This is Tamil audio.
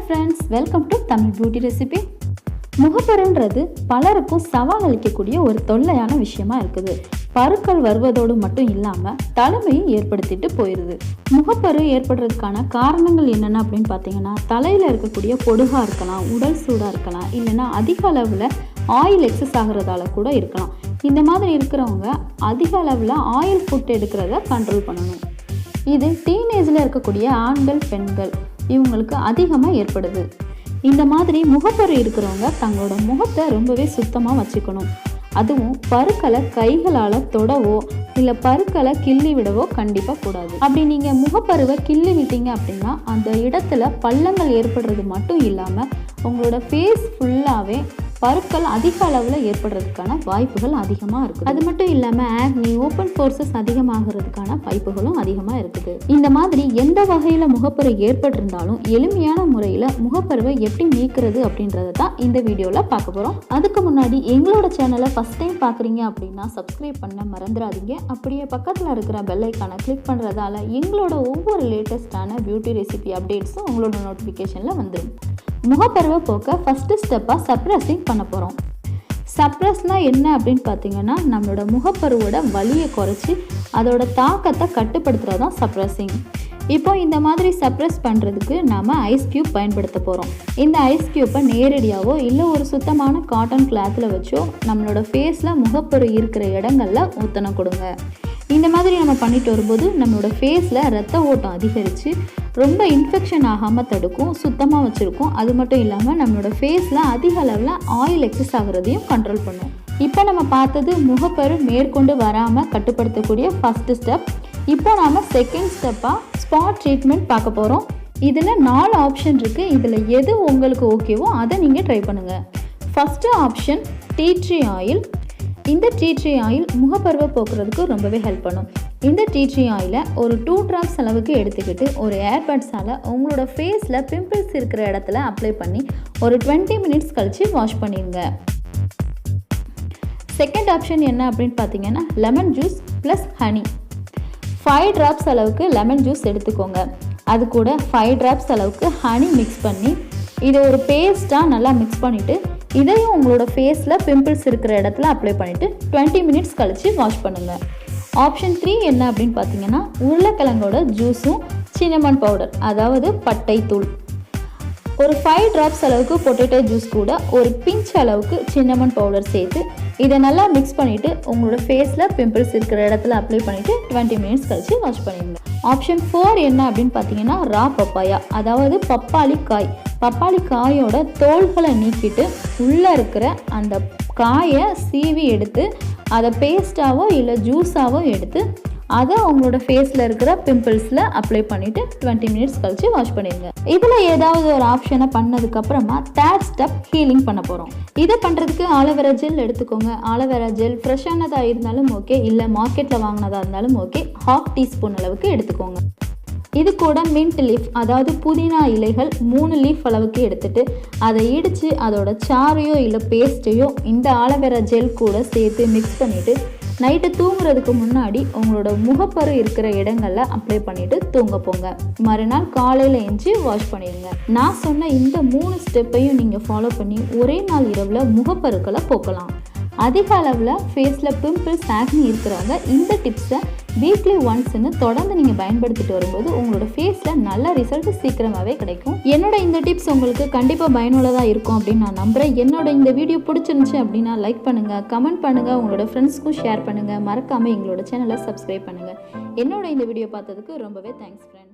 Friends, welcome to Tamil beauty recipe. முகப்பருன்றது பலருக்கும் சவால் அளிக்கக்கூடிய ஒரு தொல்லையான விஷயமா இருக்குது. பருக்கள் வருவதோடு மட்டும் இல்லாமல் தலைமையும் ஏற்படுத்திட்டு போயிடுது. முகப்பரு ஏற்படுறதுக்கான காரணங்கள் என்னென்ன அப்படின்னு பார்த்தீங்கன்னா, தலையில் இருக்கக்கூடிய பொடுகாக இருக்கலாம், உடல் சூடாக இருக்கலாம், இல்லைன்னா அதிக அளவில் ஆயில் எக்ஸஸ் ஆகிறதால கூட இருக்கலாம். இந்த மாதிரி இருக்கிறவங்க அதிக அளவில் ஆயில் ஃபுட் எடுக்கிறத கண்ட்ரோல் பண்ணணும். இது டீனேஜில் இருக்கக்கூடிய ஆண்கள், பெண்கள் இவங்களுக்கு அதிகமாக ஏற்படுது. இந்த மாதிரி முகப்பரு இருக்கிறவங்க தங்களோட முகத்தை ரொம்பவே சுத்தமாக வச்சுக்கணும். அதுவும் பருக்களை கைகளால் தொடவோ இல்லை பருக்களை கிள்ளி விடவோ கண்டிப்பாக கூடாது. அப்படி நீங்கள் முகப்பருவை கிள்ளி விட்டீங்க அப்படின்னா அந்த இடத்துல பள்ளங்கள் ஏற்படுறது மட்டும் இல்லாமல் உங்களோட ஃபேஸ் ஃபுல்லாகவே பருக்கள் அதிக அளவில் ஏற்படுறதுக்கான வாய்ப்புகள் அதிகமாக இருக்குது. அது மட்டும் இல்லாமல் ஆக்னி, ஓப்பன் போர்சஸ் அதிகமாகிறதுக்கான வாய்ப்புகளும் அதிகமாக இருக்குது. இந்த மாதிரி எந்த வகையில் முகப்பரு ஏற்பட்டிருந்தாலும் எளிமையான முறையில் முகப்பருவை எப்படி நீக்கிறது அப்படின்றத தான் இந்த வீடியோவில் பார்க்க போகிறோம். அதுக்கு முன்னாடி எங்களோட சேனலை ஃபஸ்ட் டைம் பார்க்குறீங்க அப்படின்னா சப்ஸ்கிரைப் பண்ண மறந்துடாதீங்க. அப்படியே பக்கத்தில் இருக்கிற பெல் ஐக்கானை கிளிக் பண்ணுறதால எங்களோட ஒவ்வொரு லேட்டஸ்டான பியூட்டி ரெசிபி அப்டேட்ஸும் உங்களோட நோட்டிஃபிகேஷனில் வந்துடும். முகப்பருவை போக்க ஃபஸ்ட்டு ஸ்டெப்பாக சப்ரஸிங் பண்ண போகிறோம். சப்ரஸ்னால் என்ன அப்படின்னு பார்த்தீங்கன்னா, நம்மளோட முகப்பருவோட வலியை குறைச்சி அதோட தாக்கத்தை கட்டுப்படுத்துகிறது தான் சப்ரஸிங். இப்போ இந்த மாதிரி சப்ரஸ் பண்ணுறதுக்கு நாம் ஐஸ் க்யூப் பயன்படுத்த போகிறோம். இந்த ஐஸ் க்யூப்பை நேரடியாகவோ இல்லை ஒரு சுத்தமான காட்டன் கிளாத்தில் வச்சோ நம்மளோட ஃபேஸில் முகப்பரு இருக்கிற இடங்களில் ஊத்தனை கொடுங்க. இந்த மாதிரி நம்ம பண்ணிட்டு வரும்போது நம்மளோட ஃபேஸில் ரத்த ஓட்டம் அதிகரித்து ரொம்ப இன்ஃபெக்ஷன் ஆகாமல் தடுக்கும், சுத்தமாக வச்சுருக்கும். அது மட்டும் இல்லாமல் நம்மளோட ஃபேஸில் அதிக அளவில் ஆயில் எக்ஸஸ் ஆகிறதையும் கண்ட்ரோல் பண்ணும். இப்போ நம்ம பார்த்தது முகப்பரு மேற்கொண்டு வராமல் கட்டுப்படுத்தக்கூடிய ஃபஸ்ட்டு ஸ்டெப். இப்போ நாம் செகண்ட் ஸ்டெப்பாக ஸ்பாட் ட்ரீட்மெண்ட் பார்க்க போகிறோம். இதில் 4 ஆப்ஷன் இருக்குது. இதில் எது உங்களுக்கு ஓகேவோ அதை நீங்கள் ட்ரை பண்ணுங்கள். First option tea tree oil. இந்த டீ ட்ரீ ஆயில் முகப்பருவை போக்குறதுக்கு ரொம்பவே ஹெல்ப் பண்ணும். இந்த டீ ட்ரீ ஆயிலை ஒரு 2 drops அளவுக்கு எடுத்துக்கிட்டு ஒரு ஏர்பட்ஸால் உங்களோட ஃபேஸில் பிம்பிள்ஸ் இருக்கிற இடத்துல அப்ளை பண்ணி ஒரு 20 minutes கழித்து வாஷ் பண்ணிடுங்க. செகண்ட் ஆப்ஷன் என்ன அப்படின்னு பார்த்தீங்கன்னா, lemon juice plus honey. 5 drops அளவுக்கு லெமன் ஜூஸ் எடுத்துக்கோங்க. அது கூட 5 drops அளவுக்கு ஹனி மிக்ஸ் பண்ணி இதை ஒரு பேஸ்ட்டாக நல்லா மிக்ஸ் பண்ணிவிட்டு இதையும் உங்களோட ஃபேஸில் பிம்பிள்ஸ் இருக்கிற இடத்துல அப்ளை பண்ணிவிட்டு 20 minutes கழித்து வாஷ் பண்ணுங்கள். ஆப்ஷன் 3 என்ன அப்படின்னு பார்த்தீங்கன்னா, உருளைக்கிழங்கோட ஜூஸும் சின்னமன் பவுடர், அதாவது பட்டை தூள். ஒரு 5 drops அளவுக்கு பொட்டேட்டோ ஜூஸ் கூட ஒரு பிஞ்ச் அளவுக்கு சின்னமன் பவுடர் சேர்த்து இதை நல்லா மிக்ஸ் பண்ணிவிட்டு உங்களோட ஃபேஸில் பிம்பிள்ஸ் இருக்கிற இடத்துல அப்ளை பண்ணிவிட்டு 20 minutes கழித்து வாஷ் பண்ணிடுங்க. ஆப்ஷன் 4 என்ன அப்படின்னு பார்த்தீங்கன்னா, ரா பப்பாயா, அதாவது பப்பாளி காய். பப்பாளி காயோட தோள்களை நீக்கிட்டு உள்ளே இருக்கிற அந்த காயை சீவி எடுத்து அதை பேஸ்ட்டாவோ இல்லை ஜூஸாவோ எடுத்து அதை உங்களோட ஃபேஸில் இருக்கிற பிம்பிள்ஸில் அப்ளை பண்ணிவிட்டு 20 minutes கழித்து வாஷ் பண்ணிடுங்க. இதில் ஏதாவது ஒரு ஆப்ஷனை பண்ணதுக்கப்புறமா தேர்ட் ஸ்டெப் ஹீலிங் பண்ண போகிறோம். இதை பண்ணுறதுக்கு ஆலோவேரா ஜெல் எடுத்துக்கோங்க. ஆலோவேரா ஜெல் ஃப்ரெஷ்ஷானதாக இருந்தாலும் ஓகே, இல்லை மார்க்கெட்டில் வாங்கினதாக இருந்தாலும் ஓகே, 1/2 teaspoon அளவுக்கு எடுத்துக்கோங்க. இது கூட மின்ட் லீஃப், அதாவது புதினா இலைகள் 3 லீஃப் அளவுக்கு எடுத்துட்டு அதை இடித்து அதோட சாறையோ இல்லை பேஸ்ட்டையோ இந்த ஆலோவேரா ஜெல் கூட சேர்த்து மிக்ஸ் பண்ணிவிட்டு நைட்டு தூங்குறதுக்கு முன்னாடி உங்களோட முகப்பரு இருக்கிற இடங்களில் அப்ளை பண்ணிவிட்டு தூங்க போங்க. மறுநாள் காலையில் எஞ்சி வாஷ் பண்ணிடுங்க. நான் சொன்ன இந்த 3 ஸ்டெப்பையும் நீங்கள் ஃபாலோ பண்ணி ஒரே நாள் இரவில் முகப்பருக்களை போக்கலாம். அதிக அளவில் ஃபேஸில் பிம்பிள்ஸ், ஆக்னி இருக்கிறவங்க இந்த டிப்ஸை வீக்லி ஒன்ஸ்ன்னு தொடர்ந்து நீங்கள் பயன்படுத்திட்டு வரும்போது உங்களோட ஃபேஸில் நல்ல ரிசல்ட் சீக்கிரமாகவே கிடைக்கும். என்னோட இந்த டிப்ஸ் உங்களுக்கு கண்டிப்பாக பயனுள்ளதாக இருக்கும் அப்படின்னு நான் நம்புகிறேன். என்னோட இந்த வீடியோ பிடிச்சிருந்துச்சு அப்படின்னா லைக் பண்ணுங்கள், கமெண்ட் பண்ணுங்கள், உங்களோட ஃப்ரெண்ட்ஸ்க்கும் ஷேர் பண்ணுங்கள். மறக்காமல் எங்களோட சேனலை சப்ஸ்கிரைப் பண்ணுங்கள். என்னோட இந்த வீடியோ பார்த்ததுக்கு ரொம்பவே தேங்க்ஸ் ஃப்ரெண்ட்.